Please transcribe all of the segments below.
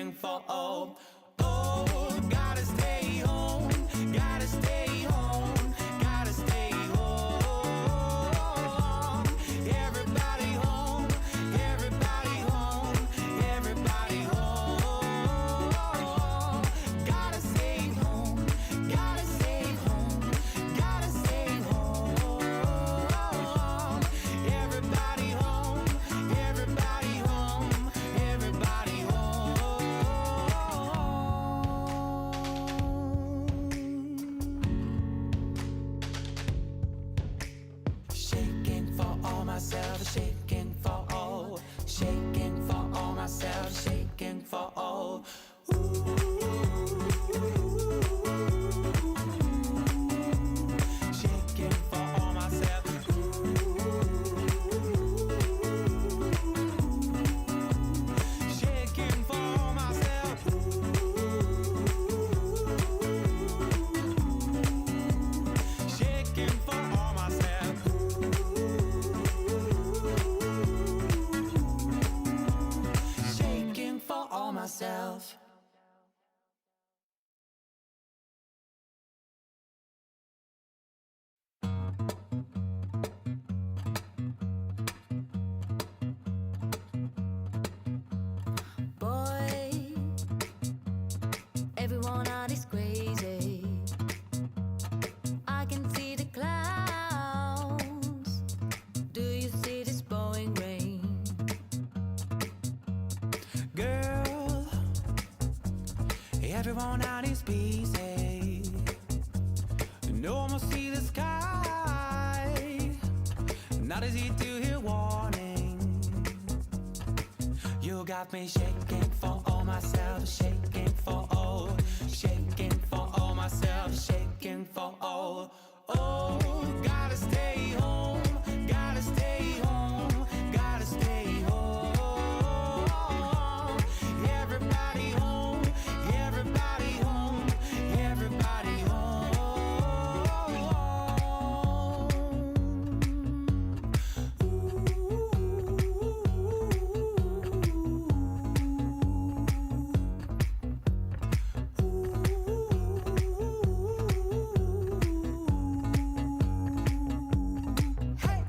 shaking for all. Oh, gotta stay home, gotta stay home, gotta stay home. Everybody home, everybody home, everybody home. Gotta stay home, gotta stay home, gotta stay home. Everybody home, everybody home, everybody home. Shaking for all myself, shaking for all, shaking for all myself, shaking for all. Shaking for all myself. Shaking for all myself. Shaking for all myself. Shaking for all myself. Boy, everyone out is crazy. I can see the clouds. Do you see this pouring rain? Girl, everyone out is busy. No more see the sky. Not easy to hear warning. You got me shaking for all myself, shaking for all, shaking for all myself, shaking for all. Oh, gotta stay home, gotta stay home, gotta stay home. Everybody home, everybody home, everybody Hey,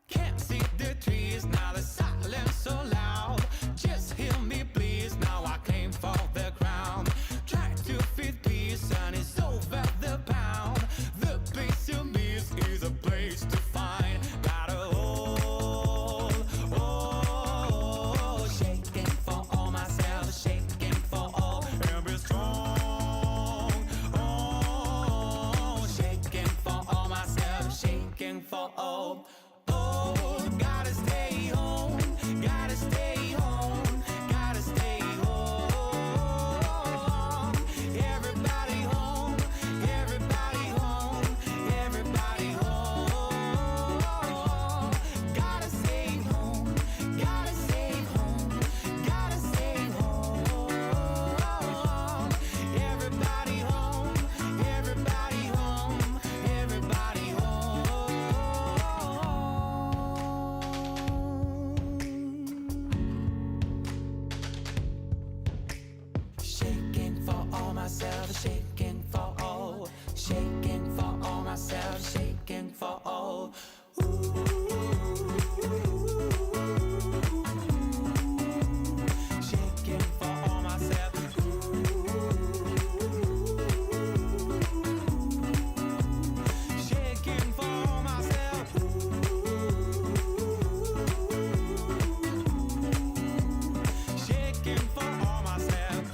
can't see the trees now, the silence so loud. Just hear me please, now I came for the crown. Try to feed peace and it's over the pound. The place you miss is a place to find. Gotta hold, oh, shaking for all myself, shaking for all, and be strong. Oh, shaking for all myself, shaking for all. Oh, gotta stay home, gotta stay home, gotta stay home. Everybody home, everybody home, everybody home. Gotta stay home, gotta stay home, gotta stay home. Everybody home, everybody home, everybody home. Shaking for all myself, shaking for all, shaking for all myself, shaking for all. Shaking for all myself. Shaking for all myself. Shaking for all myself.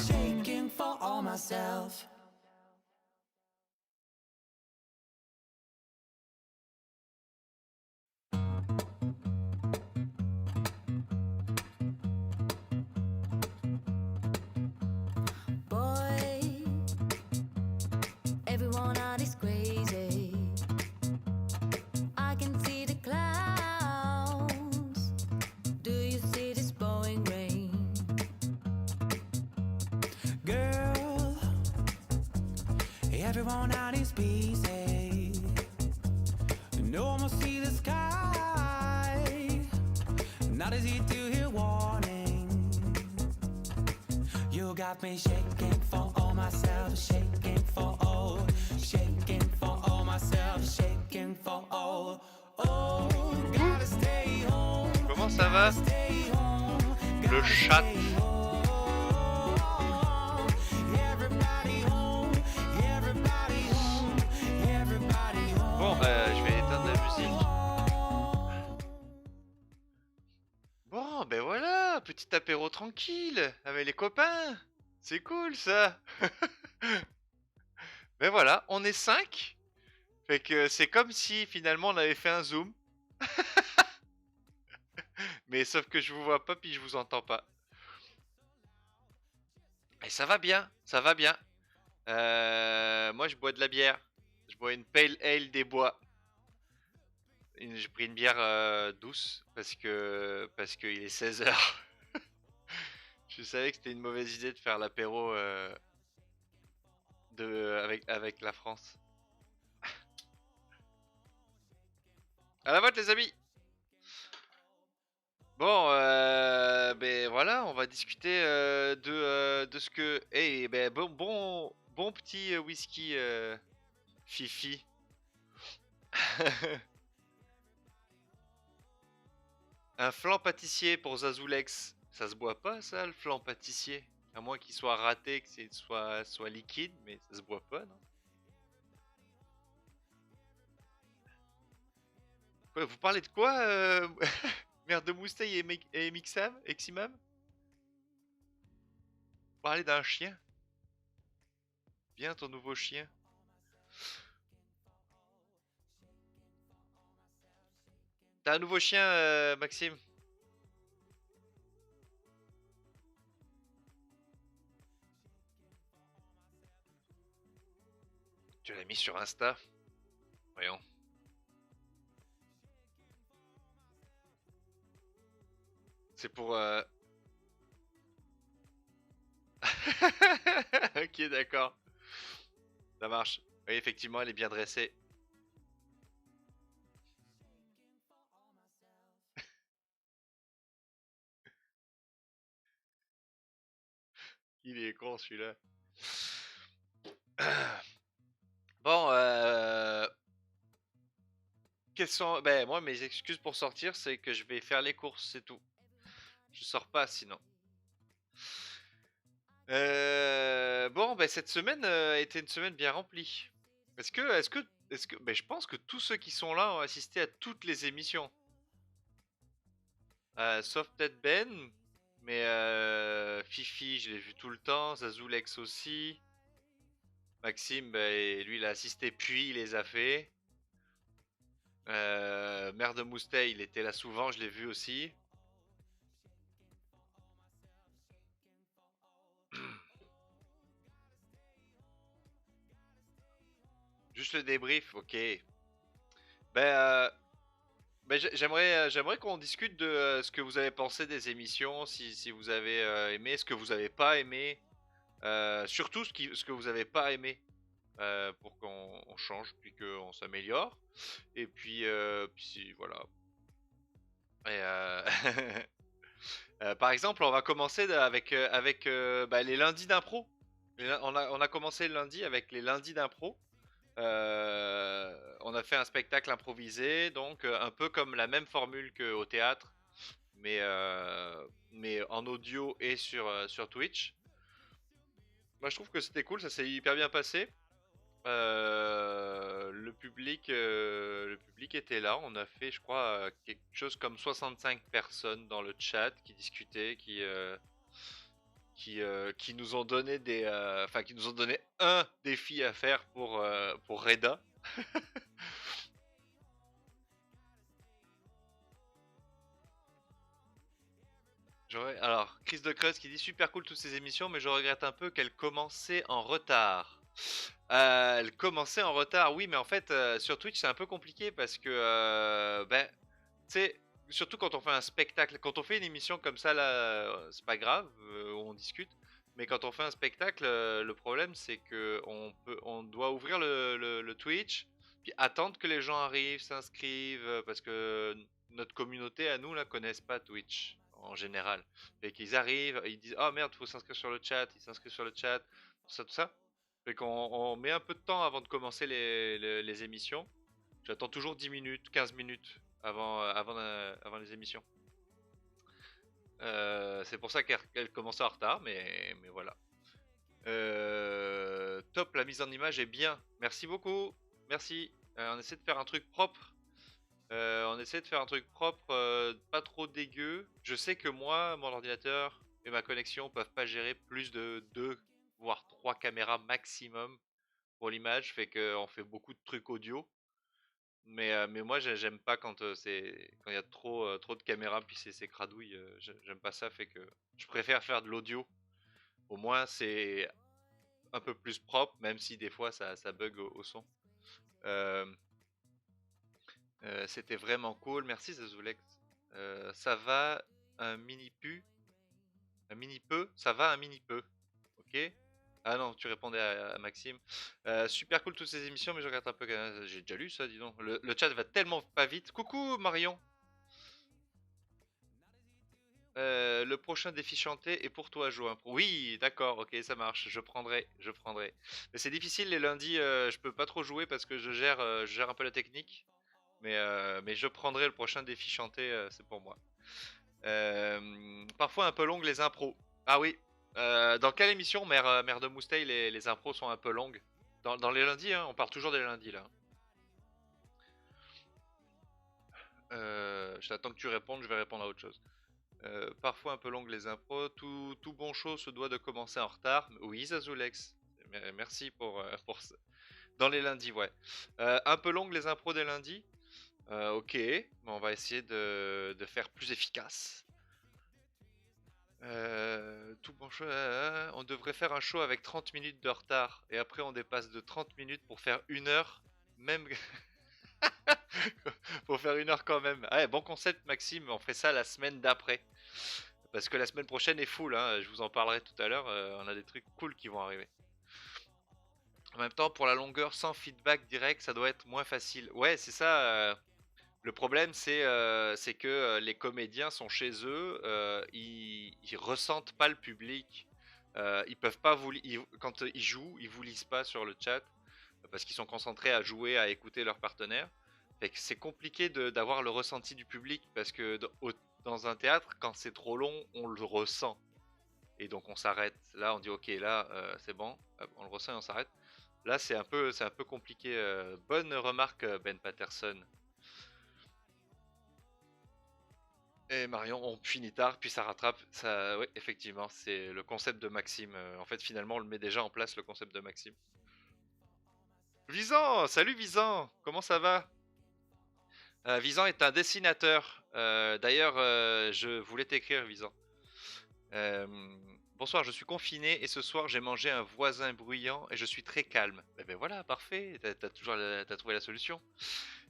Shaking for all myself. Boy, everyone out is crazy. I can see the clouds. Do you see this pouring rain? Girl, everyone out is busy. No more see the sky. Not easy to hear warning. You got me shaking for all myself, shaking for all, shaking for all myself, shaking for all. Oh, gotta stay home. Comment ça va? Le chat. Bon, je vais éteindre la musique. Bon, ben voilà, petit apéro tranquille avec les copains. C'est cool ça. Ben voilà, on est 5. Fait que c'est comme si finalement on avait fait un zoom. Mais sauf que je vous vois pas puis je vous entends pas. Et ça va bien, ça va bien. Moi je bois de la bière. Je bois une Pale Ale des Bois. J'ai pris une bière douce parce qu'il est 16h. Je savais que c'était une mauvaise idée de faire l'apéro avec la France. À la vôtre les amis. Bon, ben voilà, on va discuter de ce que... Eh ben bon petit whisky Fifi. Un flan pâtissier pour Zazoulex. Ça se boit pas ça, le flan pâtissier? À moins qu'il soit raté, que soit liquide, mais ça se boit pas, non? Quoi, vous parlez de quoi Merde de Moustaille et Mixam, Eximam? Vous parlez d'un chien? Bien ton nouveau chien. T'as un nouveau chien, Maxime? Tu l'as mis sur Insta? Voyons. C'est pour... Ok, d'accord. Ça marche. Oui, effectivement, elle est bien dressée. Il est con celui-là. Bon, quelles sont... Ben, moi, mes excuses pour sortir, c'est que je vais faire les courses, c'est tout. Je sors pas sinon. Bon, ben, cette semaine a été une semaine bien remplie. Est-ce que... Ben, je pense que tous ceux qui sont là ont assisté à toutes les émissions. Sauf peut-être Ben, mais Fifi, je l'ai vu tout le temps. Zazoulex aussi. Maxime, ben, lui, il a assisté puis il les a fait. Mère de Moustaille, il était là souvent, je l'ai vu aussi. Juste le débrief, ok. Ben, j'aimerais qu'on discute de ce que vous avez pensé des émissions, si vous avez aimé, ce que vous avez pas aimé, surtout ce que vous avez pas aimé, pour qu'on change puis qu'on s'améliore. Et puis voilà. Et par exemple, on va commencer avec bah, les lundis d'impro. On a commencé le lundi avec les lundis d'impro. On a fait un spectacle improvisé, donc un peu comme la même formule qu'au théâtre, mais en audio et sur Twitch. Moi, je trouve que c'était cool, ça s'est hyper bien passé. Le public était là. On a fait, je crois, quelque chose comme 65 personnes dans le chat qui discutaient, qui nous ont donné qui nous ont donné un défi à faire pour Reda. Alors, Chris de Creuse qui dit super cool toutes ces émissions, mais je regrette un peu qu'elles commençaient en retard. Elle commençait en retard, oui, mais en fait, sur Twitch, c'est un peu compliqué parce que, ben, tu sais, surtout quand on fait un spectacle, quand on fait une émission comme ça, là, c'est pas grave, on discute. Mais quand on fait un spectacle, le problème, c'est que on doit ouvrir le Twitch, puis attendre que les gens arrivent, s'inscrivent, parce que notre communauté à nous là connaissent pas Twitch en général. Fait qu'ils arrivent, ils disent oh merde, faut s'inscrire sur le chat, ils s'inscrivent sur le chat, tout ça. Fait qu'on met un peu de temps avant de commencer les émissions. J'attends toujours 10 minutes, 15 minutes avant les émissions. C'est pour ça qu'elle commence en retard, mais voilà. Top, la mise en image est bien. Merci beaucoup. Merci. On essaie de faire un truc propre. Pas trop dégueu. Je sais que moi, mon ordinateur et ma connexion peuvent pas gérer plus de 2 voire 3 caméras maximum pour l'image, fait qu'on fait beaucoup de trucs audio. Mais moi j'aime pas quand quand il y a trop de caméras puis c'est cradouille, j'aime pas ça, fait que je préfère faire de l'audio. Au moins c'est un peu plus propre, même si des fois ça bug au son. C'était vraiment cool, merci Zazulex. Ça va un mini peu, ça va un mini peu, ok. Ah non, tu répondais à Maxime. Super cool toutes ces émissions, mais je regarde un peu. J'ai déjà lu ça, dis donc. Le chat va tellement pas vite. Coucou Marion. Le prochain défi chanté est pour toi, Jo. Oui, d'accord, ok, ça marche. Je prendrai. Mais c'est difficile les lundis. Je peux pas trop jouer parce que je gère un peu la technique. Mais je prendrai le prochain défi chanté. C'est pour moi. Parfois un peu longues les impros. Ah oui. Dans quelle émission, mère de Moustaille, les impros sont un peu longues? Dans les lundis, hein, on part toujours des lundis là. J'attends que tu répondes, je vais répondre à autre chose. Parfois un peu longues les impros. Tout bon show se doit de commencer en retard. Oui, Zazulex. Merci pour ça. Dans les lundis, ouais. Un peu longues les impros des lundis. Ok, mais on va essayer de faire plus efficace. Tout bon show, on devrait faire un show avec 30 minutes de retard et après on dépasse de 30 minutes pour faire 1 heure, même pour faire 1 heure quand même. Ah ouais, bon concept Maxime, on fait ça la semaine d'après parce que la semaine prochaine est full, hein, je vous en parlerai tout à l'heure, on a des trucs cool qui vont arriver. En même temps, pour la longueur sans feedback direct, ça doit être moins facile. Ouais, c'est ça. Le problème, c'est que les comédiens sont chez eux, ils ressentent pas le public, ils peuvent pas quand ils jouent, ils vous lisent pas sur le chat parce qu'ils sont concentrés à jouer, à écouter leur partenaire. Fait que c'est compliqué d'avoir le ressenti du public parce que dans un théâtre, quand c'est trop long, on le ressent et donc on s'arrête. Là, on dit ok, là c'est bon, on le ressent et on s'arrête. Là, c'est un peu compliqué. Bonne remarque, Ben Patterson. Et Marion, on finit tard, puis ça rattrape. Ça, oui, effectivement, c'est le concept de Maxime. En fait, finalement, on le met déjà en place, le concept de Maxime. Visan, salut Visan, comment ça va? Visan est un dessinateur. D'ailleurs, je voulais t'écrire, Visan. Bonsoir, je suis confiné et ce soir j'ai mangé un voisin bruyant et je suis très calme. Eh ben voilà, parfait, t'as trouvé la solution.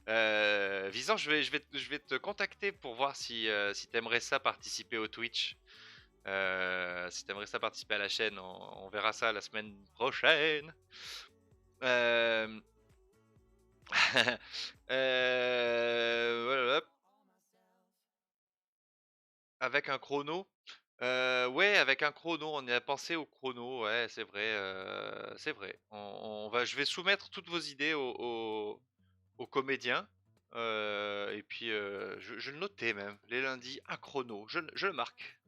Visan, je vais te contacter pour voir si t'aimerais ça participer au Twitch. Si t'aimerais ça participer à la chaîne, on verra ça la semaine prochaine. Voilà. Avec un chrono. Ouais, avec un chrono, on y a pensé au chrono, ouais, c'est vrai, c'est vrai. Je vais soumettre toutes vos idées aux comédiens. Et puis, je le notais même, les lundis, un chrono, je le marque.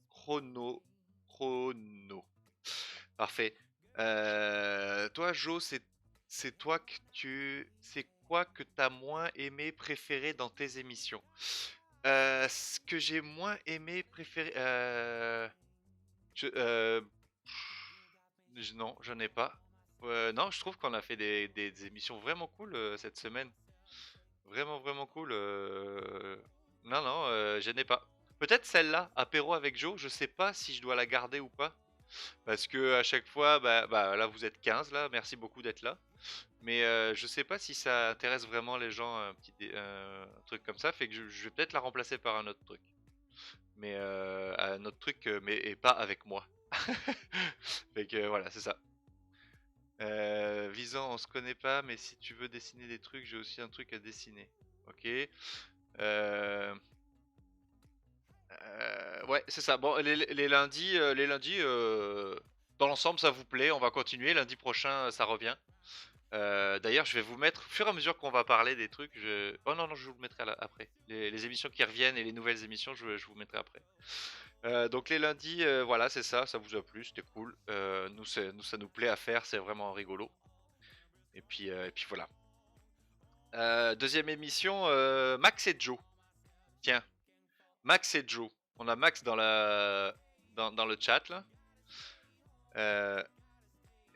Chrono. Parfait. Toi, Jo, c'est toi c'est quoi que t'as moins aimé, préféré dans tes émissions? Ce que j'ai moins aimé, préféré, je, non, j'en ai pas. Non, je trouve qu'on a fait des émissions vraiment cool cette semaine. Vraiment, vraiment cool. Non, non, je n'ai pas. Peut-être celle-là, apéro avec Joe, je sais pas si je dois la garder ou pas. Parce que à chaque fois, bah là vous êtes 15 là, merci beaucoup d'être là. Mais je sais pas si ça intéresse vraiment les gens, un truc comme ça, fait que je vais peut-être la remplacer par un autre truc. Mais un autre truc, mais et pas avec moi. Fait que voilà, c'est ça. Visant, on se connaît pas, mais si tu veux dessiner des trucs, j'ai aussi un truc à dessiner. Ok. Euh, ouais, c'est ça. Bon, les lundis, dans l'ensemble, ça vous plaît. On va continuer. Lundi prochain, ça revient. D'ailleurs, je vais vous mettre, au fur et à mesure qu'on va parler des trucs, oh non, non, je vous le mettrai après. Les émissions qui reviennent et les nouvelles émissions, je vous mettrai après. Donc les lundis, voilà, c'est ça, ça vous a plu, c'était cool. Nous, ça nous plaît à faire, c'est vraiment rigolo. Et puis voilà. Deuxième émission, Max et Joe. Tiens, Max et Joe. On a Max dans le chat là. Euh,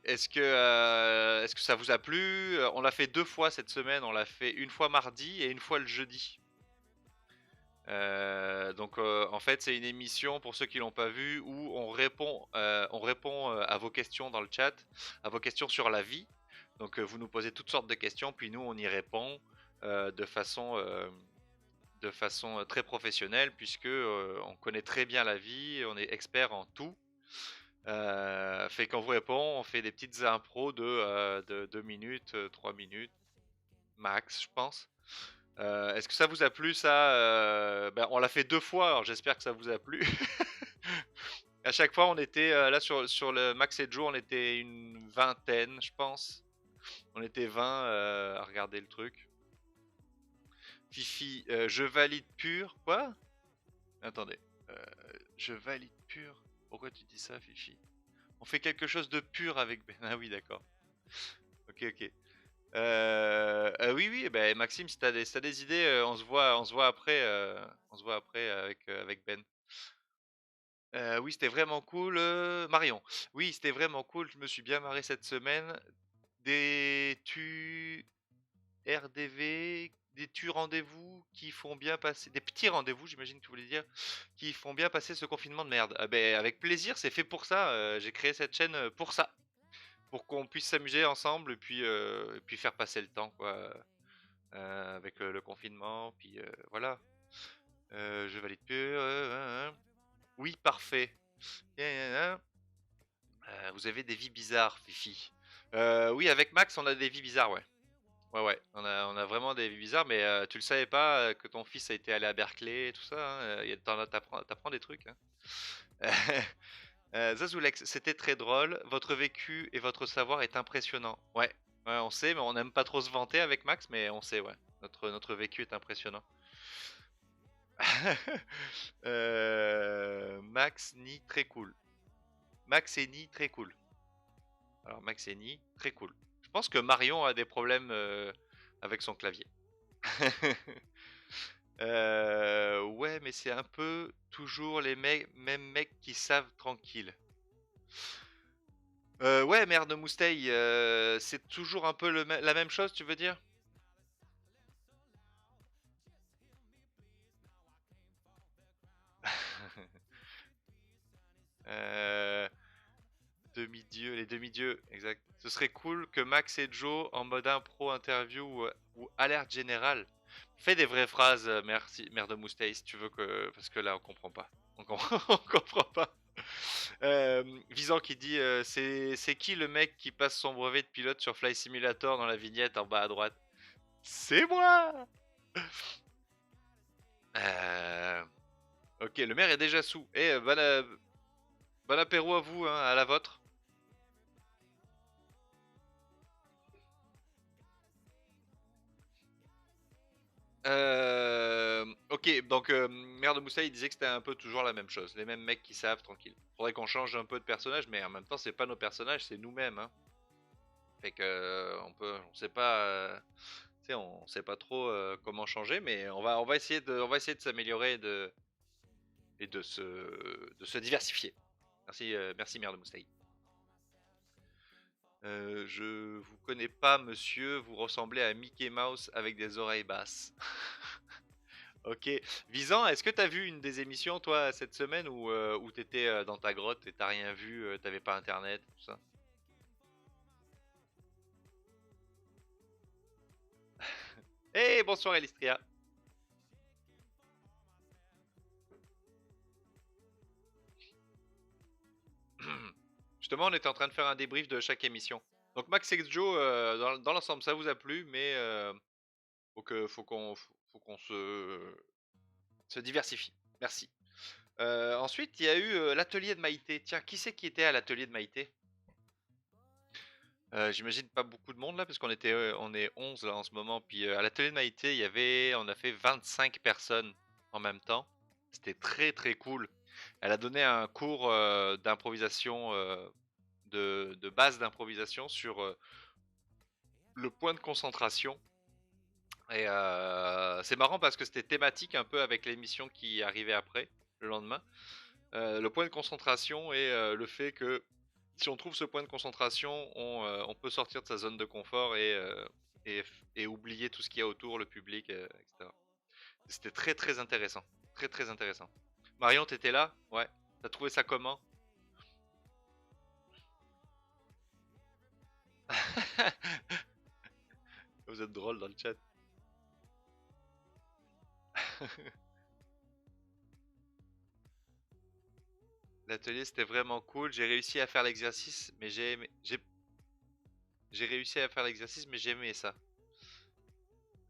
est-ce que ça vous a plu? On l'a fait 2 fois cette semaine. On l'a fait une fois mardi et une fois le jeudi. Donc en fait c'est une émission pour ceux qui l'ont pas vu où on répond à vos questions dans le chat, à vos questions sur la vie. Donc vous nous posez toutes sortes de questions puis nous on y répond de façon très professionnelle puisque on connaît très bien la vie, on est expert en tout. Fait qu'on vous répond, on fait des petites impros de 2 minutes, 3 minutes max je pense. Est-ce que ça vous a plu ça? Ben, on l'a fait 2 fois, alors j'espère que ça vous a plu. À chaque fois, on était là sur le Max et Joe, on était une vingtaine, je pense. On était 20 à regarder le truc. Fifi, je valide pur. Quoi? Attendez. Je valide pur. Pourquoi tu dis ça, Fifi? On fait quelque chose de pur avec Ben. Ah oui, d'accord. Ok, ok. Oui, oui, ben Maxime, si si t'as des idées, on se voit après, avec Ben. Oui, c'était vraiment cool. Marion, oui, c'était vraiment cool. Je me suis bien marré cette semaine. Des tu RDV, des tu rendez-vous qui font bien passer, des petits rendez-vous, j'imagine que tu voulais dire, qui font bien passer ce confinement de merde. Ah ben, avec plaisir, c'est fait pour ça. J'ai créé cette chaîne pour ça, pour qu'on puisse s'amuser ensemble et puis faire passer le temps, quoi. Avec le confinement, puis voilà. Je valide plus. Oui, parfait. Vous avez des vies bizarres, Fifi. Oui, avec Max, on a des vies bizarres, ouais. Ouais, ouais, on a vraiment des vies bizarres, mais tu le savais pas que ton fils a été allé à Berkeley et tout ça, hein, t'apprends des trucs, hein. Zazoulex, c'était très drôle. Votre vécu et votre savoir est impressionnant. Ouais, ouais, on sait, mais on n'aime pas trop se vanter avec Max, mais on sait, ouais. Notre vécu est impressionnant. Max Ni très cool. Max et Ni très cool. Alors Max et Ni très cool. Je pense que Marion a des problèmes avec son clavier. Ouais, mais c'est un peu toujours les mêmes mecs qui savent tranquille. Ouais, merde Moustaille, c'est toujours un peu la même chose, tu veux dire? euh, Demi-dieu, les demi-dieux, exact. Ce serait cool que Max et Joe en mode impro interview ou alerte générale. Fais des vraies phrases, merci, merde Moustache, si tu veux que. Parce que là, on comprend pas. On comprend pas. Visant qui dit c'est qui le mec qui passe son brevet de pilote sur Fly Simulator dans la vignette en bas à droite? C'est moi. Ok, le maire est déjà sous. Bon apéro à vous, hein, à la vôtre. Ok, donc Mère de Moussaï il disait que c'était un peu toujours la même chose, les mêmes mecs qui savent, tranquille. Faudrait qu'on change un peu de personnage, mais en même temps c'est pas nos personnages, c'est nous-mêmes, hein. Fait que on sait pas, tu sais, on sait pas trop comment changer, mais on va essayer de s'améliorer et de se diversifier. Merci, merci Mère de Moussaï. Je vous connais pas, monsieur, vous ressemblez à Mickey Mouse avec des oreilles basses. Ok. Visant, est-ce que t'as vu une des émissions, toi, cette semaine où t'étais dans ta grotte et t'as rien vu, t'avais pas internet, tout ça? Eh, bonsoir Elistria. Justement, on était en train de faire un débrief de chaque émission. Donc Max et Joe, dans l'ensemble, ça vous a plu, mais faut qu'on se diversifie. Merci. Ensuite, il y a eu l'atelier de Maïté. Tiens, qui c'est qui était à l'atelier de Maïté? J'imagine pas beaucoup de monde là, parce on est 11 là en ce moment. Puis à l'atelier de Maïté, on a fait 25 personnes en même temps. C'était très très cool. Elle a donné un cours d'improvisation, de base d'improvisation sur le point de concentration. Et c'est marrant parce que c'était thématique un peu avec l'émission qui arrivait après, le lendemain. Le point de concentration et le fait que si on trouve ce point de concentration, on peut sortir de sa zone de confort et oublier tout ce qu'il y a autour, le public, etc. C'était très très intéressant. Très très intéressant. Marion, t'étais là? Ouais. T'as trouvé ça comment? Vous êtes drôle dans le chat. L'atelier c'était vraiment cool. J'ai réussi à faire l'exercice, mais j'ai réussi à faire l'exercice, mais j'ai aimé ça.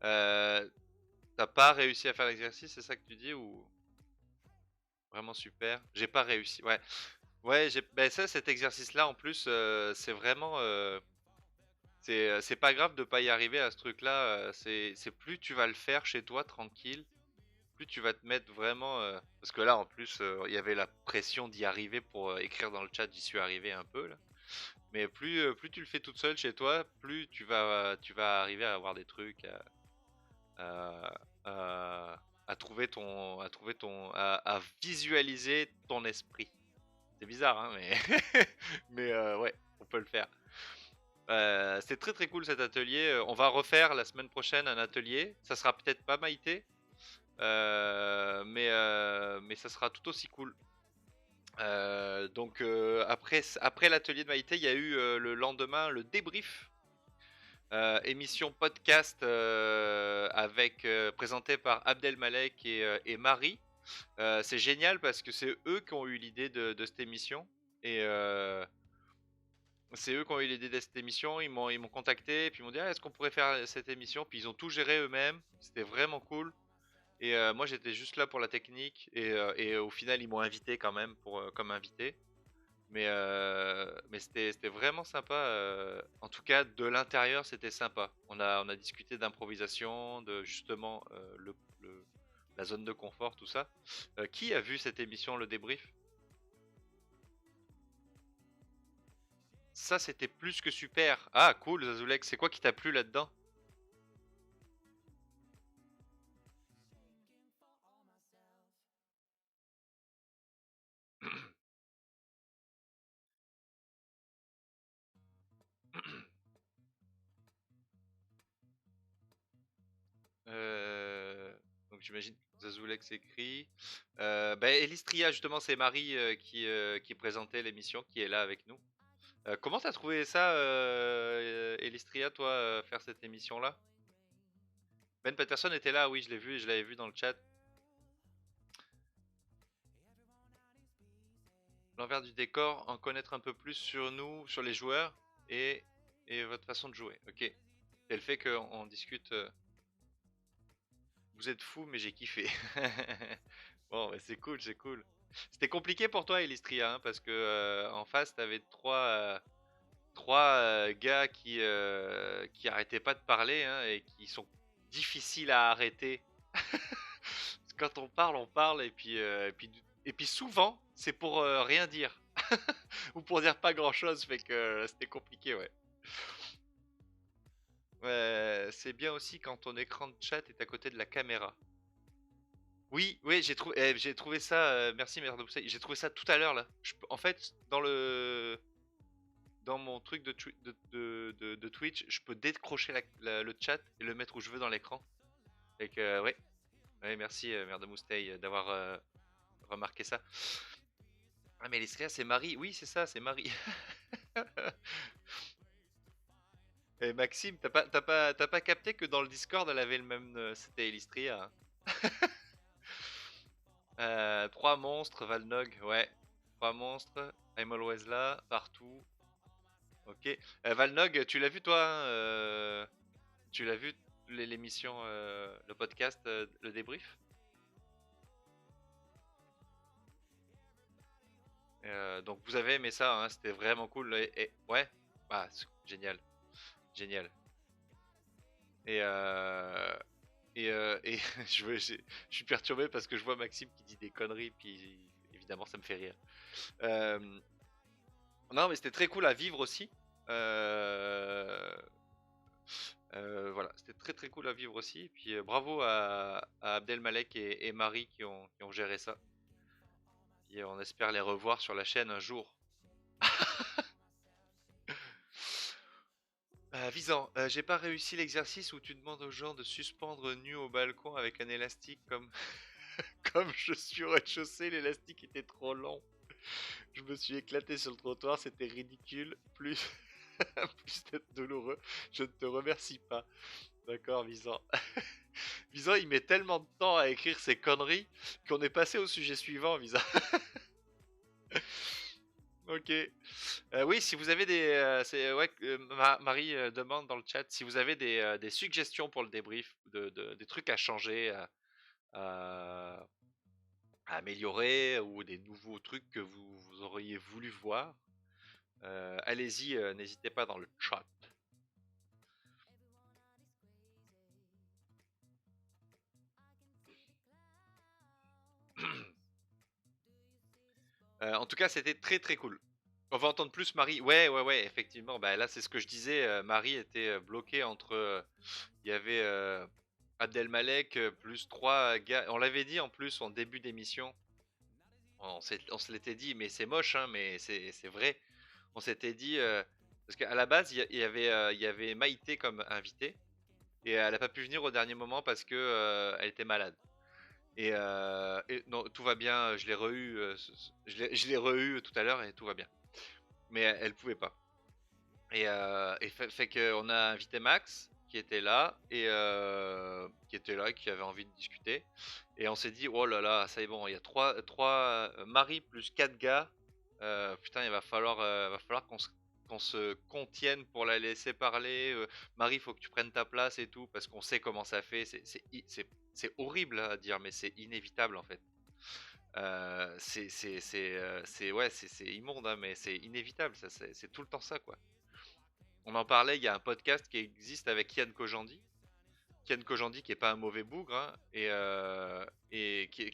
Euh, T'as pas réussi à faire l'exercice, c'est ça que tu dis ou vraiment super? J'ai pas réussi. Ouais, ouais. Ben ça, cet exercice-là en plus, c'est vraiment, c'est pas grave de pas y arriver à ce truc-là. C'est plus tu vas le faire chez toi tranquille, plus tu vas te mettre vraiment, parce que là en plus, il y avait la pression d'y arriver pour écrire dans le chat. J'y suis arrivé un peu là. Mais plus tu le fais toute seule chez toi, plus tu vas arriver à avoir des trucs, à, à- à visualiser ton esprit. C'est bizarre, hein, mais, mais ouais, on peut le faire. C'est très très cool cet atelier. On va refaire la semaine prochaine un atelier. Ça sera peut-être pas Maïté, mais ça sera tout aussi cool. Donc après l'atelier de Maïté, il y a eu le lendemain le débrief. Émission podcast présentée par Abdelmalek et Marie. C'est génial parce que c'est eux qui ont eu l'idée de cette émission. Et c'est eux qui ont eu l'idée de cette émission. Ils m'ont contacté et puis ils m'ont dit est-ce qu'on pourrait faire cette émission. Puis ils ont tout géré eux-mêmes. C'était vraiment cool. Et moi j'étais juste là pour la technique. Et au final ils m'ont invité quand même comme invité. Mais c'était vraiment sympa. En tout cas, de l'intérieur, c'était sympa. On a discuté d'improvisation, de justement la zone de confort, tout ça. Qui a vu cette émission, le débrief? Ça, c'était plus que super. Ah, cool, Zazulek. C'est quoi qui t'a plu là-dedans? Euh, Donc j'imagine que Zazulek s'écrit. Elistria, justement, c'est Marie qui présentait l'émission, qui est là avec nous. Comment t'as trouvé ça, Elistria, toi, faire cette émission-là? Ben Patterson était là, oui, je l'ai vu, je l'avais vu dans le chat. L'envers du décor, en connaître un peu plus sur nous, sur les joueurs et, et votre façon de jouer. Ok. Et le fait qu'on discute. Vous êtes fous, mais j'ai kiffé. Bon, ouais, c'est cool, c'est cool. C'était compliqué pour toi, Elistria, hein, parce que en face, t'avais trois gars qui arrêtaient pas de parler, hein, et qui sont difficiles à arrêter. Quand on parle, et puis souvent, c'est pour rien dire. Ou pour dire pas grand chose, fait que c'était compliqué, ouais. Ouais, c'est bien aussi quand ton écran de chat est à côté de la caméra. Oui, oui, j'ai trouvé ça. Merci, merde, j'ai trouvé ça tout à l'heure là. En fait, dans mon truc de Twitch, je peux décrocher le chat et le mettre où je veux dans l'écran. Fait que, ouais. Ouais, merci, merde de Moustaille, d'avoir remarqué ça. Ah, mais l'Estria, c'est Marie. Oui, c'est ça, c'est Marie. Et Maxime, t'as pas capté que dans le Discord, elle avait le même. C'était Elistria, hein. Trois monstres, Valnog, ouais. Trois monstres, I'm always là, partout. Ok. Valnog, tu l'as vu toi hein, tu l'as vu l'émission, le podcast, le débrief? Donc vous avez aimé ça, hein, c'était vraiment cool. Ouais, bah, génial, génial. Et, et je suis perturbé parce que je vois Maxime qui dit des conneries, puis évidemment ça me fait rire. Euh, non, mais c'était très cool à vivre aussi. Euh, voilà, c'était très très cool à vivre aussi. Et puis bravo à Abdelmalek et Marie qui ont géré ça. Et on espère les revoir sur la chaîne un jour. Visant, j'ai pas réussi l'exercice où tu demandes aux gens de suspendre nu au balcon avec un élastique comme comme je suis au rez-de-chaussée, l'élastique était trop long. Je me suis éclaté sur le trottoir, c'était ridicule. Plus plus d'être douloureux. Je ne te remercie pas. D'accord, Visant. Visant, il met tellement de temps à écrire ces conneries qu'on est passé au sujet suivant, Visant. Ok. Oui, si vous avez des, ouais, Marie demande dans le chat si vous avez des suggestions pour le débrief, des trucs à changer, à- à améliorer ou des nouveaux trucs que vous auriez voulu voir. Allez-y, n'hésitez pas dans le chat. En tout cas, c'était très très cool. On va entendre plus Marie. Ouais, ouais, ouais, effectivement. Bah, là, c'est ce que je disais. Marie était bloquée entre. Il y avait Abdelmalek plus trois gars. On l'avait dit en plus en début d'émission. On se l'était dit, mais c'est moche, hein, mais c'est vrai. On s'était dit. Parce qu'à la base, il y avait Maïté comme invitée. Et elle n'a pas pu venir au dernier moment parce que elle était malade. Et non, tout va bien. Je l'ai re-eu, je l'ai re-eu tout à l'heure et tout va bien. Mais elle pouvait pas. Et fait qu'on a invité Max qui était là, qui avait envie de discuter. Et on s'est dit oh là là, ça y est bon, il y a trois Marie plus quatre gars. Putain, va falloir qu'on se contienne pour la laisser parler. Marie, faut que tu prennes ta place et tout parce qu'on sait comment ça fait. C'est horrible à dire, mais c'est inévitable en fait. Ouais, c'est immonde, hein, mais c'est inévitable. C'est tout le temps ça, quoi. On en parlait, il y a un podcast qui existe avec Yann Kojandi. Yann Kojandi qui est pas un mauvais bougre, hein, et qui est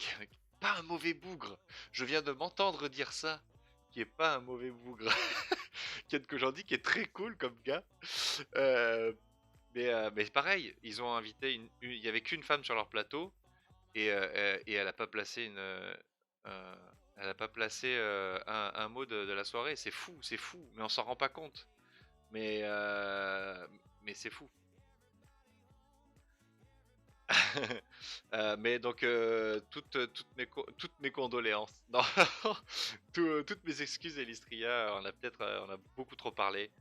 pas un mauvais bougre. Je viens de m'entendre dire ça, qui est pas un mauvais bougre. Yann Kojandi qui est très cool comme gars. Euh, mais pareil, ils ont invité il y avait qu'une femme sur leur plateau et elle a pas placé euh, elle a pas placé un mot de la soirée. C'est fou, mais on s'en rend pas compte. Mais, c'est fou. Mais donc, toutes mes condoléances. Non, toutes mes excuses, Elistria. On a beaucoup trop parlé.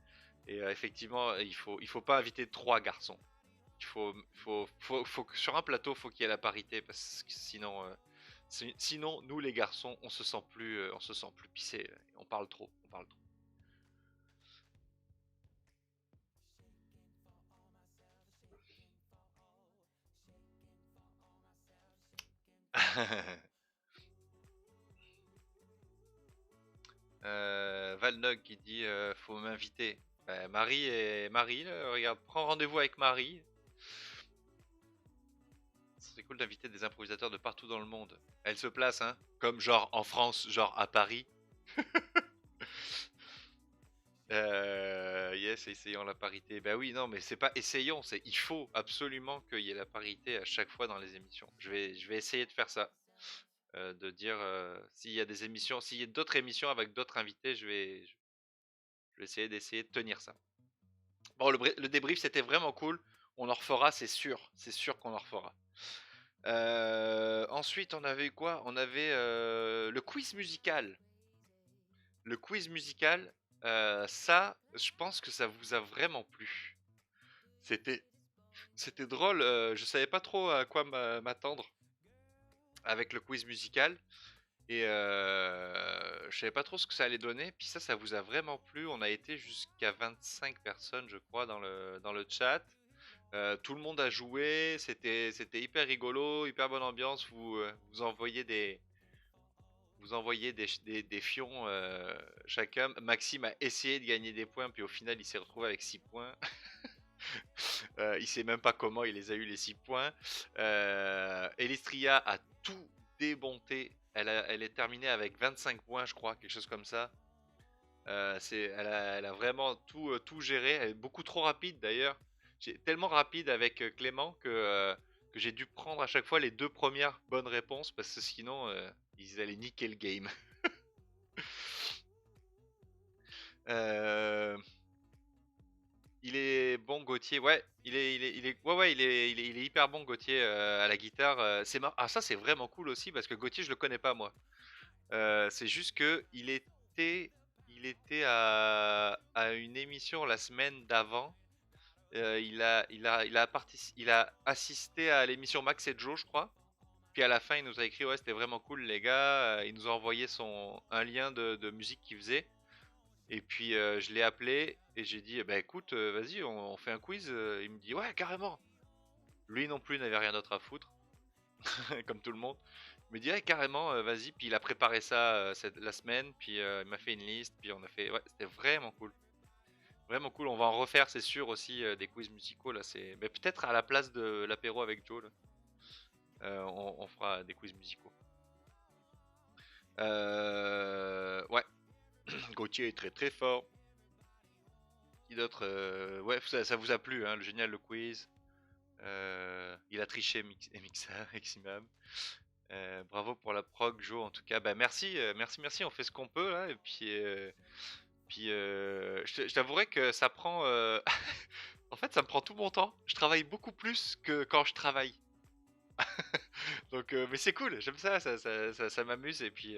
Et effectivement, il faut pas inviter trois garçons. Faut que sur un plateau, faut qu'il y ait la parité parce que sinon, sinon, nous les garçons, on se sent plus pissé. On parle trop, on parle trop. Valnog qui dit faut m'inviter. Marie, là, regarde, prends rendez-vous avec Marie. C'est cool d'inviter des improvisateurs de partout dans le monde. Elle se place, hein, comme genre en France, genre à Paris. Yes, essayons la parité. Ben oui, non, mais c'est pas essayons, c'est il faut absolument qu'il y ait la parité à chaque fois dans les émissions. Je vais essayer de faire ça. De dire s'il y a des émissions, s'il y a d'autres émissions avec d'autres invités, je vais essayer de tenir ça. Bon, le débrief c'était vraiment cool. On en refera, c'est sûr qu'on en refera. Ensuite, on avait eu quoi? On avait le quiz musical. Le quiz musical, ça, je pense que ça vous a vraiment plu. C'était, c'était drôle. Je savais pas trop à quoi m'attendre avec le quiz musical. Et je savais pas trop ce que ça allait donner. Puis ça vous a vraiment plu. On a été jusqu'à 25 personnes, je crois, dans le chat. Tout le monde a joué. C'était hyper rigolo, hyper bonne ambiance. Vous envoyez des fions chacun. Maxime a essayé de gagner des points, puis au final, il s'est retrouvé avec 6 points. Il sait même pas comment il les a eu les 6 points. Elistria a tout démonté. Elle est terminée avec 25 points, je crois, quelque chose comme ça. Elle a vraiment tout géré. Elle est beaucoup trop rapide d'ailleurs. Tellement rapide avec Clément que j'ai dû prendre à chaque fois les 2 premières bonnes réponses parce que sinon ils allaient niquer le game. Euh, Il est bon Gauthier, ouais, il est hyper bon Gauthier à la guitare. Ah ça c'est vraiment cool aussi parce que Gauthier je le connais pas moi. C'est juste que il était à une émission la semaine d'avant. Il a assisté à l'émission Max et Joe je crois. Puis à la fin il nous a écrit ouais c'était vraiment cool les gars. Il nous a envoyé un lien de musique qu'il faisait. Et puis je l'ai appelé et j'ai dit bah écoute vas-y on fait un quiz. Il me dit ouais carrément. Lui non plus n'avait rien d'autre à foutre comme tout le monde. Il me dit ouais carrément vas-y. Puis il a préparé ça la semaine. Puis il m'a fait une liste. Puis on a fait ouais c'était vraiment cool. Vraiment cool. On va en refaire c'est sûr aussi des quiz musicaux là. Mais peut-être à la place de l'apéro avec Joe là. On fera des quiz musicaux. Ouais. Gauthier est très très fort. Qui d'autre ouais, ça vous a plu, hein, le génial, le quiz. Il a triché Eximam. Bravo pour la prog, Joe, en tout cas. Bah, merci, merci, on fait ce qu'on peut, là. Et puis je t'avouerai que ça prend... en fait, ça me prend tout mon temps. Je travaille beaucoup plus que quand je travaille. Donc, mais c'est cool, j'aime ça m'amuse. Et puis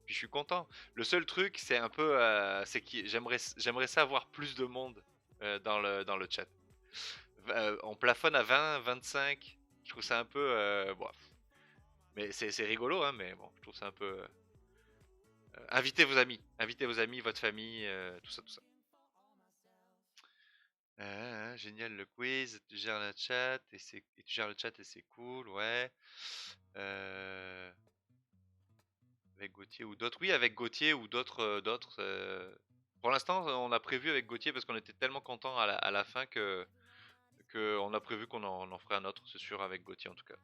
je suis content. Le seul truc, c'est un peu, c'est que j'aimerais ça avoir plus de monde dans le chat. On plafonne à 20, 25. Je trouve ça un peu, bon, mais c'est rigolo, hein. Mais bon, je trouve ça un peu. Invitez vos amis, votre famille, tout ça, tout ça. Génial le quiz. Tu gères le chat et c'est cool, ouais. Avec Gauthier ou d'autres. Oui, avec Gauthier ou d'autres. Pour l'instant, on a prévu avec Gauthier parce qu'on était tellement contents à la fin que on a prévu qu'on en ferait un autre, c'est sûr, avec Gauthier en tout cas.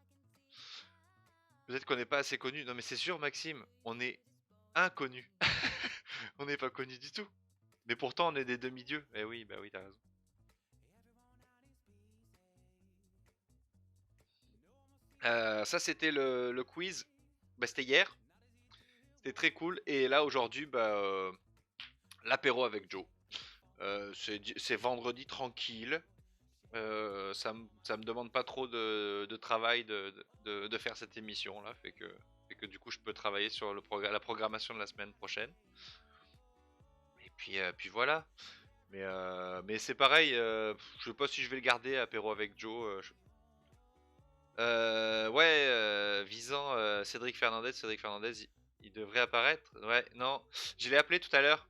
Peut-être qu'on n'est pas assez connu. Non, mais c'est sûr, Maxime, on est inconnu. On n'est pas connu du tout. Mais pourtant, on est des demi-dieux. Eh oui, bah oui, t'as raison. Ça, c'était le quiz. Bah, c'était hier. C'était très cool. Et là, aujourd'hui, bah, l'apéro avec Joe. C'est vendredi tranquille. Ça me demande pas trop de travail de faire cette émission là, fait que du coup je peux travailler sur la programmation de la semaine prochaine. Et puis voilà. Mais c'est pareil, je sais pas si je vais le garder apéro avec Joe. Ouais, visant Cédric Fernandez, il devrait apparaître. Ouais, non, je l'ai appelé tout à l'heure.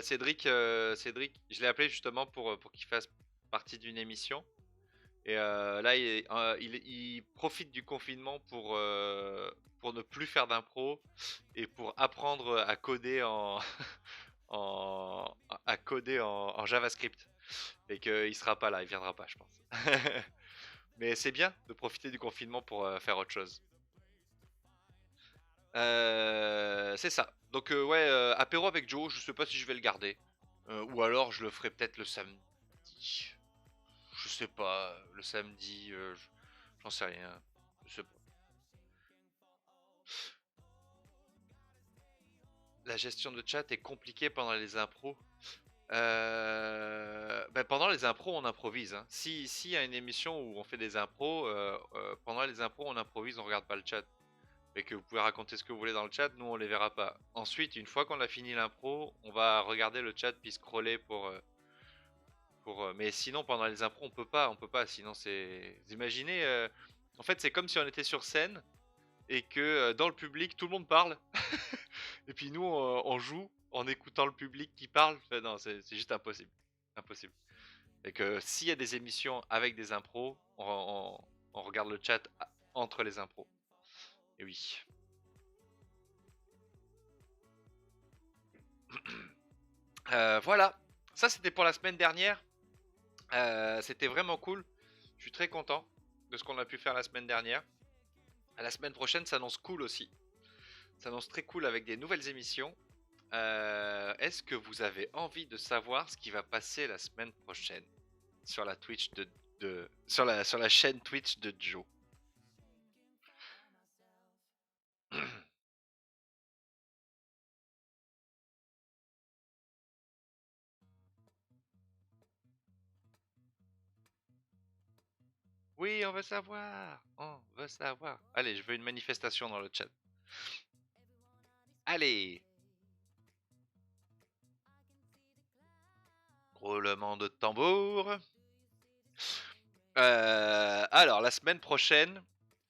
Cédric, je l'ai appelé justement pour qu'il fasse partie d'une émission. Et là, il profite du confinement pour ne plus faire d'impro et pour apprendre à coder en JavaScript. Et qu'il sera pas là, il viendra pas, je pense. Mais c'est bien de profiter du confinement pour faire autre chose. C'est ça. Donc ouais, apéro avec Joe, je sais pas si je vais le garder. Ou alors je le ferai peut-être le samedi. Je sais pas, le samedi, j'en sais rien. Je sais pas. La gestion de chat est compliquée pendant les impros. Pendant les impros, on improvise. Hein. Si y a une émission où on fait des impros, pendant les impros, on improvise, on regarde pas le chat. Et que vous pouvez raconter ce que vous voulez dans le chat, nous on les verra pas. Ensuite, une fois qu'on a fini l'impro, on va regarder le chat puis scroller mais sinon pendant les impros on peut pas, sinon c'est. Vous imaginez, en fait c'est comme si on était sur scène et que dans le public tout le monde parle et puis nous on joue en écoutant le public qui parle. Enfin, non, c'est juste impossible, impossible. Et que s'il y a des émissions avec des impros, on regarde le chat entre les impros. Et oui. Voilà, ça c'était pour la semaine dernière. C'était vraiment cool. Je suis très content de ce qu'on a pu faire la semaine dernière. La semaine prochaine s'annonce cool aussi. S'annonce très cool avec des nouvelles émissions. Est-ce que vous avez envie de savoir ce qui va passer la semaine prochaine sur la Twitch sur la chaîne Twitch de Joe? Oui, on veut savoir. On veut savoir. Allez, je veux une manifestation dans le chat. Allez. Roulement de tambour. Alors, la semaine prochaine,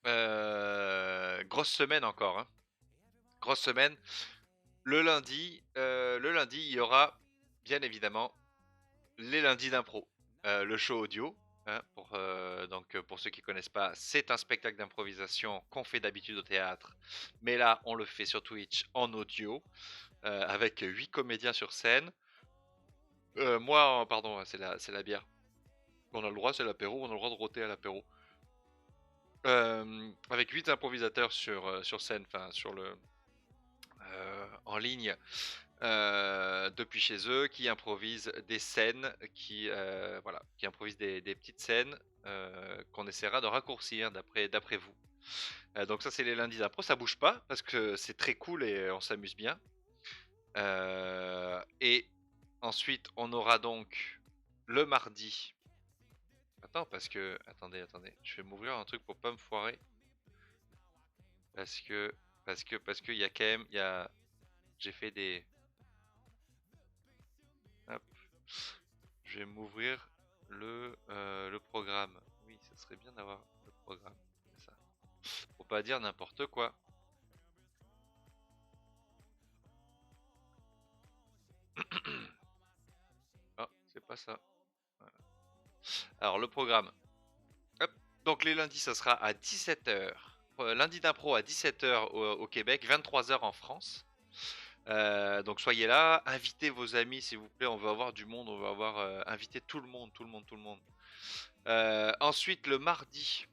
grosse semaine encore. Hein. Grosse semaine. Le lundi, il y aura bien évidemment les lundis d'impro. Le show audio. Hein, donc, pour ceux qui connaissent pas, c'est un spectacle d'improvisation qu'on fait d'habitude au théâtre. Mais là, on le fait sur Twitch en audio. Avec 8 comédiens sur scène. Moi, pardon, c'est la bière. On a le droit, c'est l'apéro, on a le droit de roter à l'apéro. Avec 8 improvisateurs sur scène, enfin en ligne, depuis chez eux, qui improvisent des scènes, qui improvisent des petites scènes qu'on essaiera de raccourcir d'après vous. Donc ça c'est les lundis d'impro, ça bouge pas parce que c'est très cool et on s'amuse bien. Et ensuite on aura donc le mardi. Attendez, je vais m'ouvrir un truc pour pas me foirer. Parce que il y a quand même, j'ai fait des... Hop. Je vais m'ouvrir le programme. Oui, ça serait bien d'avoir le programme. C'est ça. Faut pas dire n'importe quoi. Ah, c'est pas ça. Voilà. Alors, le programme. Hop. Donc, les lundis, ça sera à 17h. Lundi d'impro à 17h au Québec, 23h en France. Donc soyez là, invitez vos amis s'il vous plaît, on veut avoir du monde, on veut avoir invité tout le monde. Ensuite le mardi,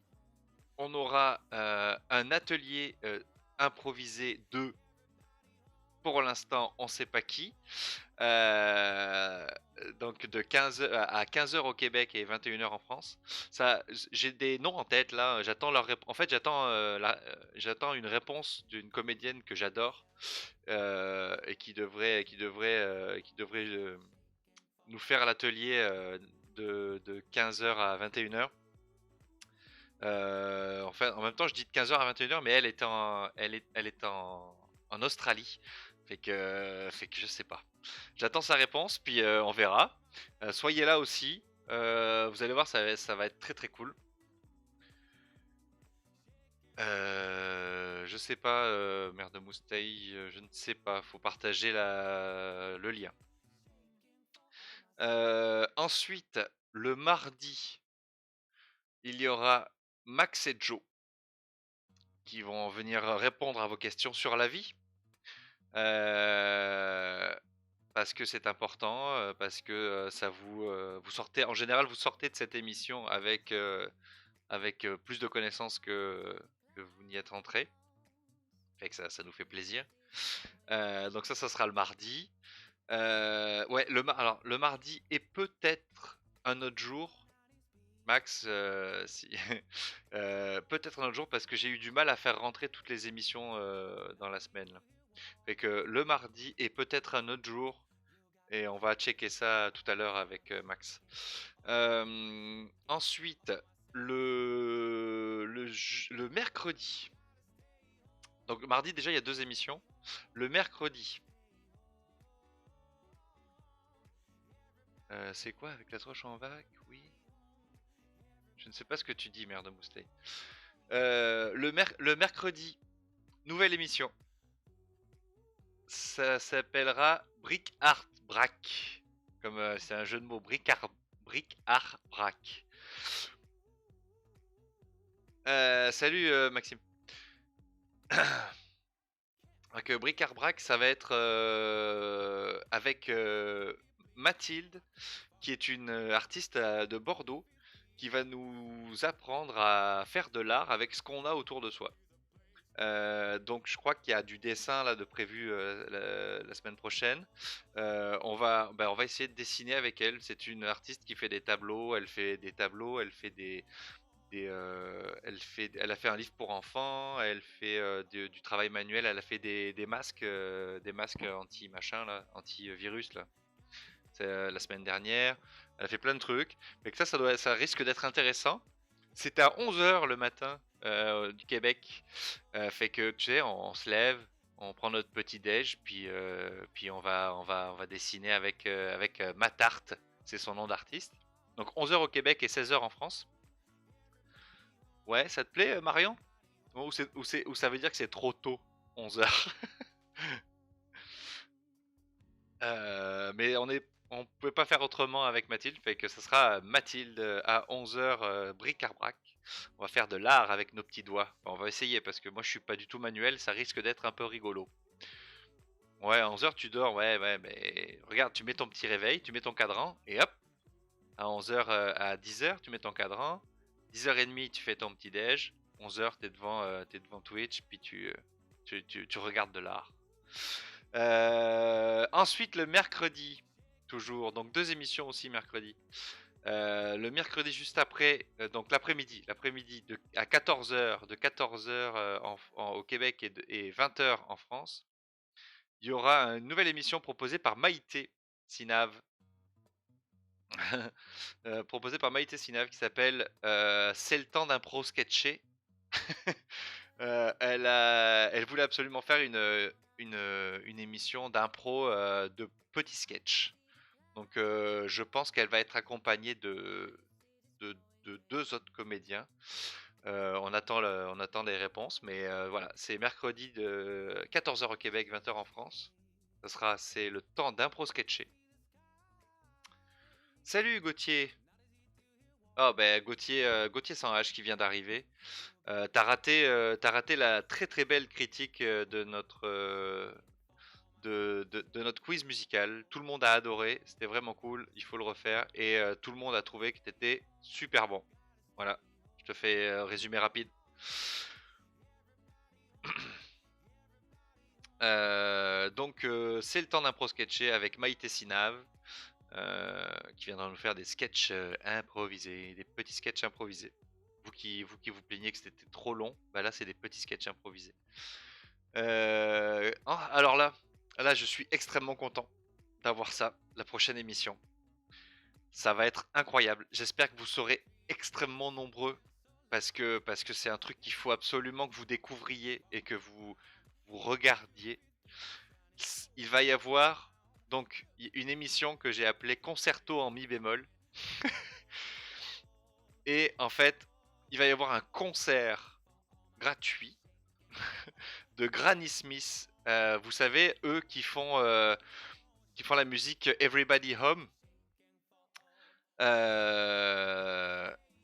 on aura un atelier improvisé de, pour l'instant on sait pas qui, donc de 15 à 15h au Québec et 21h en France. Ça, j'ai des noms en tête là, j'attends leur en fait j'attends une réponse d'une comédienne que j'adore. Et qui devrait nous faire l'atelier de 15h à 21h. Enfin, en même temps, je dis de 15h à 21h, mais elle est en Australie. Fait que je sais pas. J'attends sa réponse, puis on verra. Soyez là aussi. Vous allez voir, ça va être très très cool. Je sais pas, Mère de Moustaille, je ne sais pas, faut partager le lien. Ensuite, le mardi, il y aura Max et Joe qui vont venir répondre à vos questions sur la vie. Parce que c'est important, parce que ça vous sortez, en général, vous sortez de cette émission avec plus de connaissances que vous n'y êtes rentré. Fait que ça nous fait plaisir. Donc ça sera le mardi. Ouais, alors le mardi et peut-être un autre jour, Max, si peut-être un autre jour parce que j'ai eu du mal à faire rentrer toutes les émissions dans la semaine. Là. Fait que le mardi et peut-être un autre jour, et on va checker ça tout à l'heure avec Max. Ensuite, le mercredi. Donc le mardi déjà il y a 2 émissions. Le mercredi. C'est quoi avec la troche en vague? Oui. Je ne sais pas ce que tu dis, Mère de Moustaille. Le mercredi, nouvelle émission. Ça s'appellera Brick Art Brack. Comme c'est un jeu de mots, Brick Art Brack. Salut Maxime. Donc, Brick Art Brack, ça va être avec Mathilde, qui est une artiste de Bordeaux, qui va nous apprendre à faire de l'art avec ce qu'on a autour de soi. Donc je crois qu'il y a du dessin là de prévu la semaine prochaine. On va essayer de dessiner avec elle. C'est une artiste qui fait des tableaux. Elle fait des tableaux. Elle fait elle a fait un livre pour enfants. Elle fait du travail manuel. Elle a fait des masques anti machin là, anti virus là. C'est la semaine dernière. Elle a fait plein de trucs. Mais que ça risque d'être intéressant. C'était à 11h le matin du Québec. Fait que tu sais, on se lève, on prend notre petit déj, puis on va dessiner avec Ma Tarte, c'est son nom d'artiste. Donc 11h au Québec et 16h en France. Ouais, ça te plaît Marion? Ou ça veut dire que c'est trop tôt, 11h? Mais on pouvait pas faire autrement avec Mathilde, fait que ce sera Mathilde à 11h bric-à-brac. On va faire de l'art avec nos petits doigts. Enfin, on va essayer parce que moi je suis pas du tout manuel, ça risque d'être un peu rigolo. Ouais, à 11h tu dors, ouais, mais regarde, tu mets ton petit réveil, tu mets ton cadran et hop, à 11h à 10h tu mets ton cadran, 10h30 tu fais ton petit déj, 11h t'es devant Twitch, puis tu regardes de l'art. Ensuite, le mercredi, toujours, donc 2 émissions aussi mercredi. Le mercredi juste après, donc l'après-midi à 14h, de 14h au Québec et 20h en France, il y aura une nouvelle émission proposée par Maïté Sinav. Proposée par Maïté Sinav qui s'appelle C'est le temps d'impro sketché. Elle voulait absolument faire une émission d'impro de petits sketchs. Donc je pense qu'elle va être accompagnée de 2 autres comédiens. On attend les réponses, mais voilà, c'est mercredi de 14h au Québec, 20h en France. C'est le temps d'impro sketché. Salut Gauthier. Oh ben Gauthier sans H qui vient d'arriver. T'as raté la très très belle critique de notre quiz musical. Tout le monde a adoré, c'était vraiment cool, il faut le refaire. Et tout le monde a trouvé que t'étais super bon. Voilà, je te fais résumé rapide. Donc c'est le temps d'impro sketché avec Maïté Sinav. Qui viendra nous faire des sketchs improvisés, des petits sketchs improvisés. Vous qui vous plaignez que c'était trop long, bah là c'est des petits sketchs improvisés. Alors là je suis extrêmement content d'avoir ça, la prochaine émission. Ça va être incroyable. J'espère que vous serez extrêmement nombreux parce que c'est un truc qu'il faut absolument que vous découvriez et que vous regardiez. Il va y avoir donc une émission que j'ai appelée Concerto en mi bémol. Et en fait, il va y avoir un concert gratuit de Granny Smith. Vous savez, eux qui font la musique Everybody Home.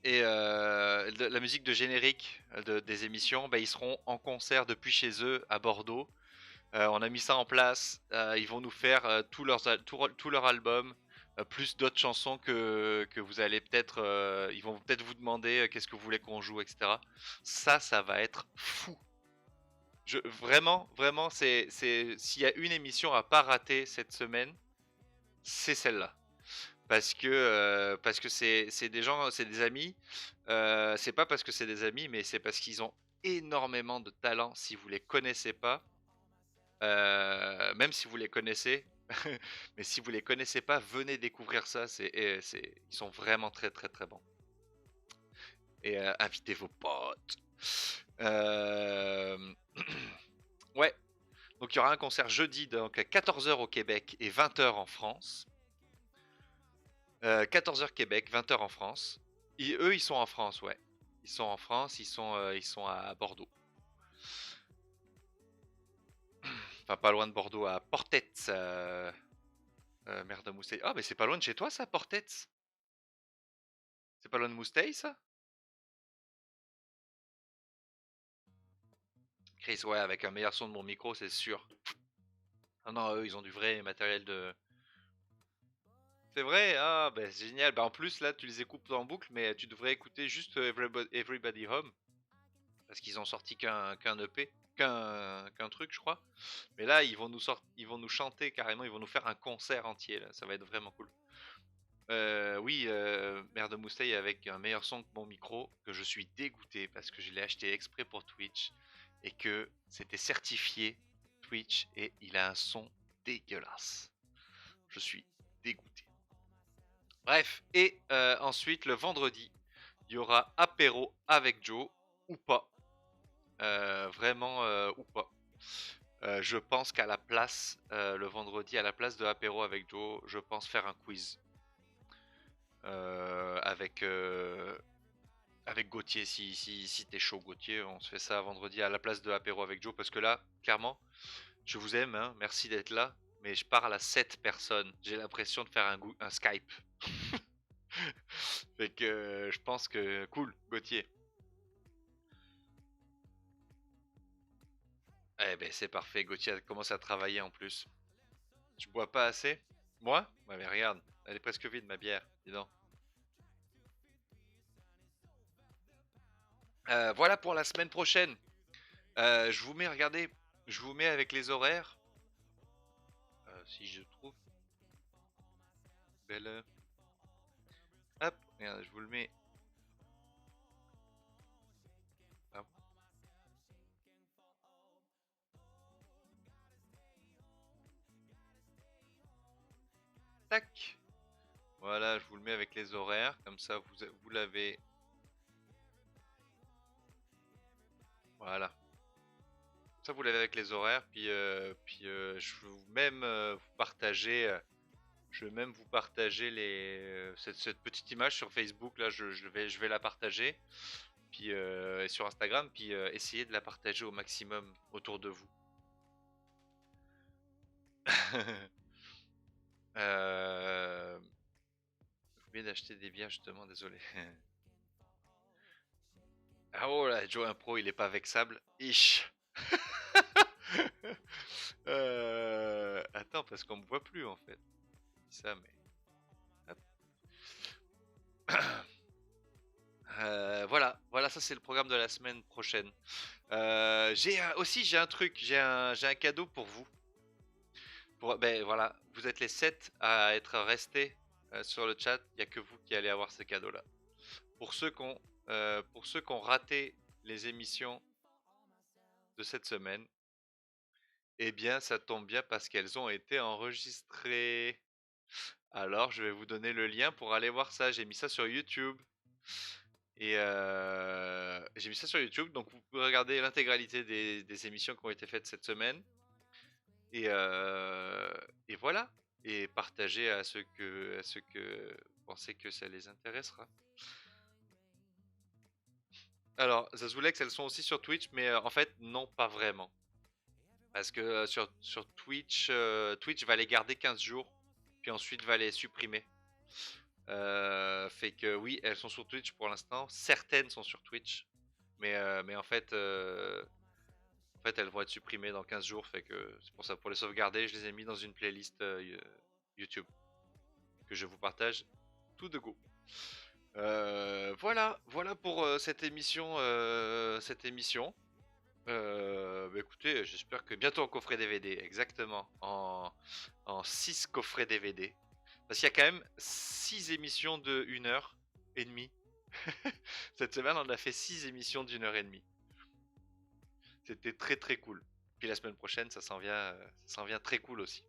Et la musique de générique des émissions, bah, ils seront en concert depuis chez eux à Bordeaux. On a mis ça en place. Ils vont nous faire tout leur album, plus d'autres chansons que vous allez peut-être. Ils vont peut-être vous demander qu'est-ce que vous voulez qu'on joue, etc. Ça va être fou. Vraiment, s'il y a une émission à pas rater cette semaine, c'est celle-là. Parce que c'est des gens, c'est des amis. C'est pas parce que c'est des amis, mais c'est parce qu'ils ont énormément de talent. Si vous les connaissez pas. Même si vous les connaissez, mais si vous les connaissez pas, venez découvrir ça. Ils sont vraiment très très très bons. Et invitez vos potes. Ouais. Donc il y aura un concert jeudi donc à 14h au Québec et 20h en France. 14h Québec, 20h en France. Eux ils sont en France, ouais. Ils sont en France, ils sont à Bordeaux. Enfin, pas loin de Bordeaux, à Portet. Mère de Mousteil. Ah, mais c'est pas loin de chez toi, ça, Portet? C'est pas loin de Mousteil, ça? Chris, ouais, avec un meilleur son de mon micro, c'est sûr. Ah non, eux, ils ont du vrai matériel de... C'est vrai? Ah, ben c'est génial. Bah, en plus, là, tu les écoutes en boucle, mais tu devrais écouter juste Everybody Home. Parce qu'ils ont sorti qu'un EP, qu'un truc, je crois. Mais là, ils vont nous chanter carrément, ils vont nous faire un concert entier, là. Ça va être vraiment cool. Oui, Mère de Mousteil avec un meilleur son que mon micro, que je suis dégoûté parce que je l'ai acheté exprès pour Twitch et que c'était certifié Twitch et il a un son dégueulasse. Je suis dégoûté. Bref, et ensuite le vendredi, il y aura apéro avec Joe ou pas. Vraiment ou pas. Je pense qu'à la place, le vendredi, à la place de apéro avec Joe, je pense faire un quiz. Avec avec Gauthier, si t'es chaud Gauthier, on se fait ça vendredi à la place de apéro avec Joe, parce que là, clairement, je vous aime, hein, merci d'être là, mais je parle à 7 personnes, j'ai l'impression de faire un Skype. Fait que je pense que cool, Gauthier. Eh ben c'est parfait, Gauthier a commencé à travailler en plus. Je bois pas assez? Moi? Ouais mais regarde, elle est presque vide ma bière, dis donc. Voilà pour la semaine prochaine. Je vous mets, regardez, je vous mets avec les horaires. Si je trouve. Belle. Hop, regarde, je vous le mets. Hop. Tac. Voilà, je vous le mets avec les horaires. Comme ça, vous l'avez. Voilà. Ça, vous l'avez avec les horaires. Puis, je vais même vous partager. Je vais même vous partager cette petite image sur Facebook. Là, je vais la partager. Puis, et sur Instagram. Puis, essayez de la partager au maximum autour de vous. J'ai oublié d'acheter des bières justement, désolé. Ah oh là, Joe Impro, il est pas vexable. Ish. Attends, parce qu'on me voit plus en fait. Ça, mais. Hop. Voilà, voilà, ça c'est le programme de la semaine prochaine. J'ai un truc, j'ai un cadeau pour vous. Ben voilà, vous êtes les 7 à être restés sur le chat. Il n'y a que vous qui allez avoir ce cadeau-là. Pour ceux qui ont raté les émissions de cette semaine, eh bien, ça tombe bien parce qu'elles ont été enregistrées. Alors, je vais vous donner le lien pour aller voir ça. J'ai mis ça sur YouTube. Et j'ai mis ça sur YouTube, donc vous pouvez regarder l'intégralité des émissions qui ont été faites cette semaine. Et voilà. Et partager à ceux que vous pensez que ça les intéressera. Alors, Zazulex, elles sont aussi sur Twitch, mais en fait, non, pas vraiment. Parce que sur Twitch, Twitch va les garder 15 jours, puis ensuite va les supprimer. Fait que oui, elles sont sur Twitch pour l'instant. Certaines sont sur Twitch, mais en fait, elles vont être supprimées dans 15 jours. Fait que c'est pour ça, pour les sauvegarder, je les ai mis dans une playlist YouTube que je vous partage tout de go. Voilà pour cette émission. Bah écoutez, j'espère que bientôt en coffret DVD, exactement, en 6 coffrets DVD. Parce qu'il y a quand même 6 émissions de 1h30. Cette semaine, on a fait 6 émissions d'1h30. C'était très très cool. Puis la semaine prochaine, ça s'en vient très cool aussi.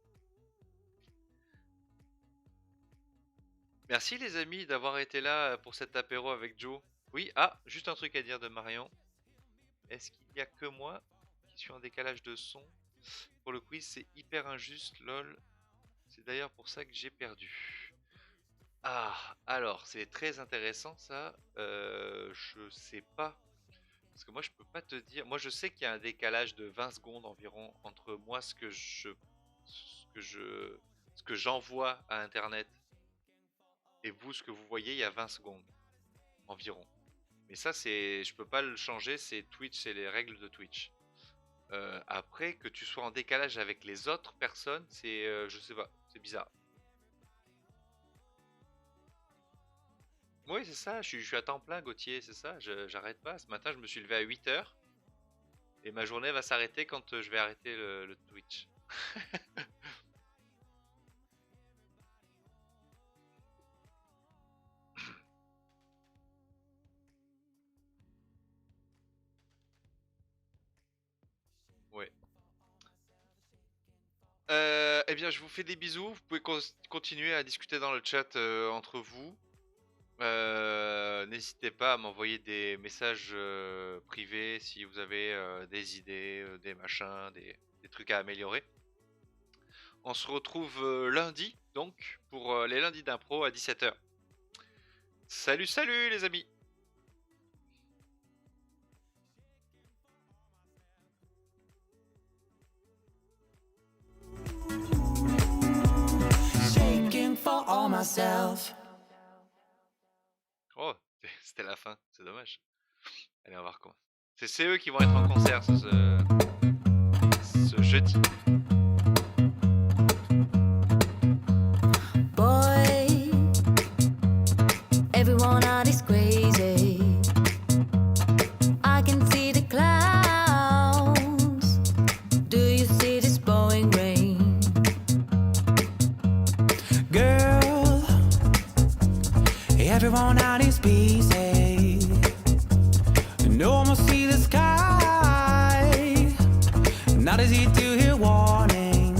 Merci les amis d'avoir été là pour cet apéro avec Joe. Oui, juste un truc à dire de Marion. Est-ce qu'il n'y a que moi qui suis en décalage de son? Pour le quiz, c'est hyper injuste, lol. C'est d'ailleurs pour ça que j'ai perdu. Ah, alors, c'est très intéressant ça. Je sais pas Parce que moi, je peux pas te dire. Moi, je sais qu'il y a un décalage de 20 secondes environ entre moi, ce que j'envoie à Internet, et vous, ce que vous voyez, il y a 20 secondes environ. Mais ça, je peux pas le changer. C'est Twitch, c'est les règles de Twitch. Après, que tu sois en décalage avec les autres personnes, je sais pas, c'est bizarre. Oui, c'est ça, je suis à temps plein, Gauthier, c'est ça, j'arrête pas. Ce matin, je me suis levé à 8h et ma journée va s'arrêter quand je vais arrêter le Twitch. Ouais. Eh bien, je vous fais des bisous. Vous pouvez continuer à discuter dans le chat entre vous. N'hésitez pas à m'envoyer des messages privés si vous avez des idées, des machins, des trucs à améliorer. On se retrouve lundi, donc, pour les lundis d'impro à 17h. Salut, salut les amis! Shaking for all myself. Oh, c'était la fin, c'est dommage. Allez, on va voir comment. C'est eux qui vont être en concert ce jeudi. Boy, everyone out is crazy. I can see the clouds. Do you see this pouring rain? Girl, everyone out is busy. No one see the sky. Not easy to hear warning.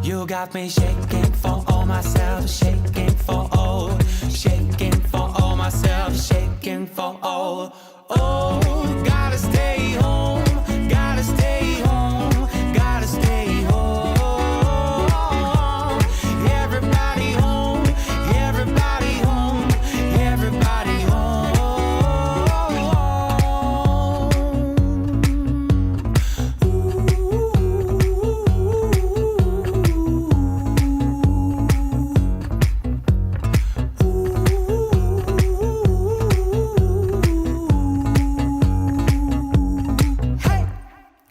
You got me shaking for all myself, shaking for all, shaking for all myself, shaking for all. Oh, gotta stay home, gotta stay home, gotta stay home. Everybody home, everybody home, everybody home. Hey,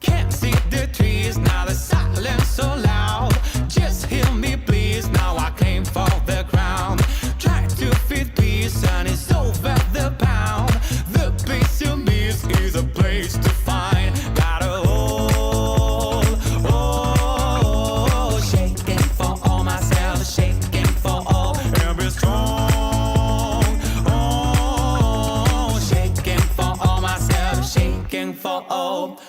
can't see the trees now, the silence so loud. Just hear me please, now I came for the crown. Try to feed peace and it's over the pound. The peace you miss is a place to find. Gotta hold, oh, shaking for all myself, shaking for all, and be strong. Oh, shaking for all myself, shaking for all.